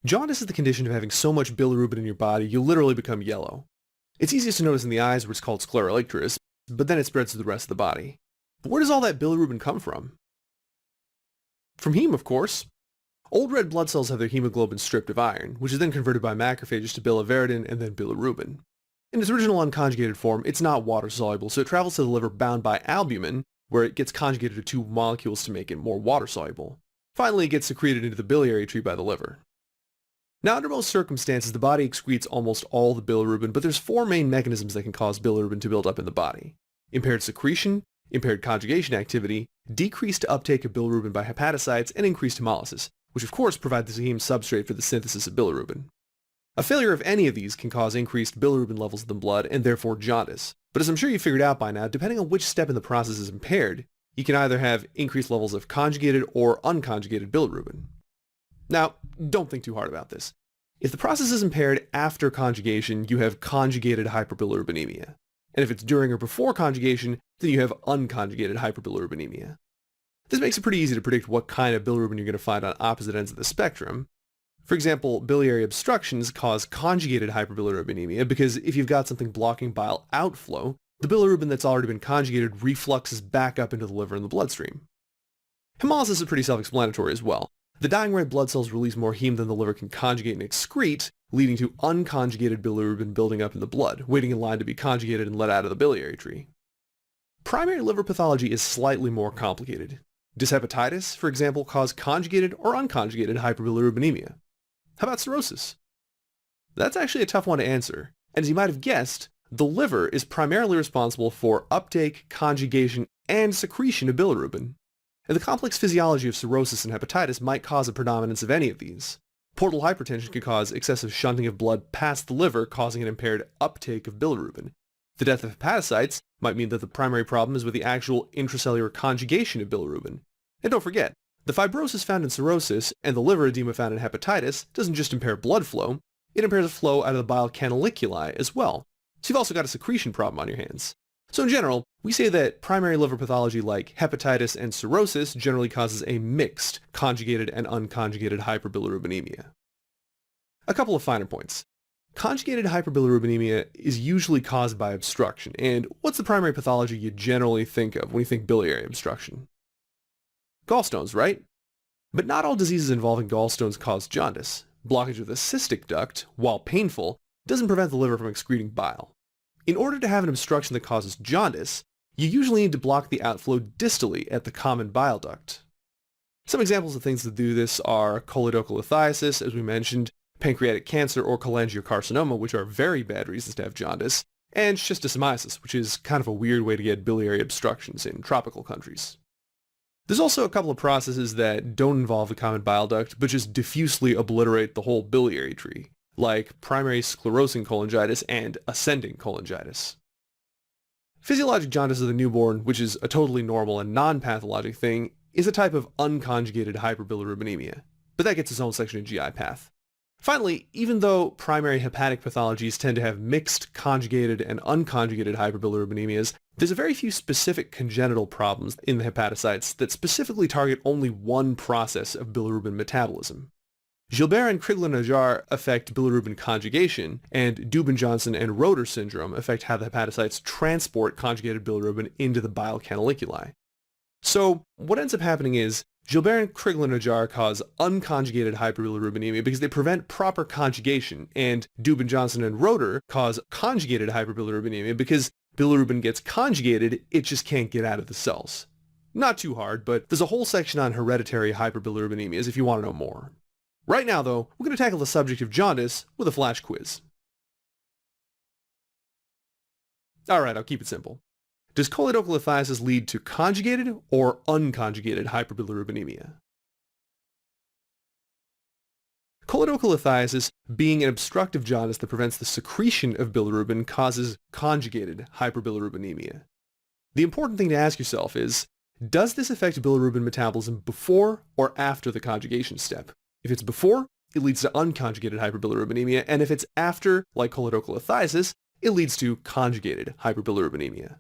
Jaundice is the condition of having so much bilirubin in your body you literally become yellow. It's easiest to notice in the eyes, where it's called scleroicterus, but then it spreads to the rest of the body. But where does all that bilirubin come from? From heme, of course. Old red blood cells have their hemoglobin stripped of iron, which is then converted by macrophages to biliverdin and then bilirubin. In its original unconjugated form, it's not water-soluble, so it travels to the liver bound by albumin, where it gets conjugated to two molecules to make it more water-soluble. Finally, it gets secreted into the biliary tree by the liver. Now, under most circumstances, the body excretes almost all the bilirubin, but there's four main mechanisms that can cause bilirubin to build up in the body: impaired secretion, impaired conjugation activity, decreased uptake of bilirubin by hepatocytes, and increased hemolysis, which of course provide the heme substrate for the synthesis of bilirubin. A failure of any of these can cause increased bilirubin levels in the blood and therefore jaundice. But as I'm sure you figured out by now, depending on which step in the process is impaired, you can either have increased levels of conjugated or unconjugated bilirubin. Now, don't think too hard about this. If the process is impaired after conjugation, you have conjugated hyperbilirubinemia. And if it's during or before conjugation, then you have unconjugated hyperbilirubinemia. This makes it pretty easy to predict what kind of bilirubin you're going to find on opposite ends of the spectrum. For example, biliary obstructions cause conjugated hyperbilirubinemia because if you've got something blocking bile outflow, the bilirubin that's already been conjugated refluxes back up into the liver and the bloodstream. Hemolysis is pretty self-explanatory as well. The dying red blood cells release more heme than the liver can conjugate and excrete, leading to unconjugated bilirubin building up in the blood, waiting in line to be conjugated and let out of the biliary tree. Primary liver pathology is slightly more complicated. Does hepatitis, for example, cause conjugated or unconjugated hyperbilirubinemia? How about cirrhosis? That's actually a tough one to answer, and as you might have guessed, the liver is primarily responsible for uptake, conjugation, and secretion of bilirubin. And the complex physiology of cirrhosis and hepatitis might cause a predominance of any of these. Portal hypertension could cause excessive shunting of blood past the liver, causing an impaired uptake of bilirubin. The death of hepatocytes might mean that the primary problem is with the actual intracellular conjugation of bilirubin. And don't forget, the fibrosis found in cirrhosis and the liver edema found in hepatitis doesn't just impair blood flow, it impairs the flow out of the bile canaliculi as well. So you've also got a secretion problem on your hands. So in general, we say that primary liver pathology like hepatitis and cirrhosis generally causes a mixed conjugated and unconjugated hyperbilirubinemia. A couple of finer points. Conjugated hyperbilirubinemia is usually caused by obstruction, and what's the primary pathology you generally think of when you think biliary obstruction? Gallstones, right? But not all diseases involving gallstones cause jaundice. Blockage of the cystic duct, while painful, doesn't prevent the liver from excreting bile. In order to have an obstruction that causes jaundice, you usually need to block the outflow distally at the common bile duct. Some examples of things that do this are choledocholithiasis, as we mentioned, pancreatic cancer or cholangiocarcinoma, which are very bad reasons to have jaundice, and schistosomiasis, which is kind of a weird way to get biliary obstructions in tropical countries. There's also a couple of processes that don't involve the common bile duct, but just diffusely obliterate the whole biliary tree, like primary sclerosing cholangitis and ascending cholangitis. Physiologic jaundice of the newborn, which is a totally normal and non-pathologic thing, is a type of unconjugated hyperbilirubinemia, but that gets its own section in GI path. Finally, even though primary hepatic pathologies tend to have mixed conjugated and unconjugated hyperbilirubinemias, there's a very few specific congenital problems in the hepatocytes that specifically target only one process of bilirubin metabolism. Gilbert and Crigler-Najjar affect bilirubin conjugation, and Dubin-Johnson and Roeder syndrome affect how the hepatocytes transport conjugated bilirubin into the bile canaliculi. So what ends up happening is Gilbert and Crigler-Najjar cause unconjugated hyperbilirubinemia because they prevent proper conjugation, and Dubin-Johnson and Roeder cause conjugated hyperbilirubinemia because bilirubin gets conjugated, it just can't get out of the cells. Not too hard, but there's a whole section on hereditary hyperbilirubinemias if you want to know more. Right now, though, we're going to tackle the subject of jaundice with a flash quiz. Alright, I'll keep it simple. Does choledocholithiasis lead to conjugated or unconjugated hyperbilirubinemia? Choledocholithiasis, being an obstructive jaundice that prevents the secretion of bilirubin, causes conjugated hyperbilirubinemia. The important thing to ask yourself is, does this affect bilirubin metabolism before or after the conjugation step? If it's before, it leads to unconjugated hyperbilirubinemia, and if it's after, like choledocholithiasis, it leads to conjugated hyperbilirubinemia.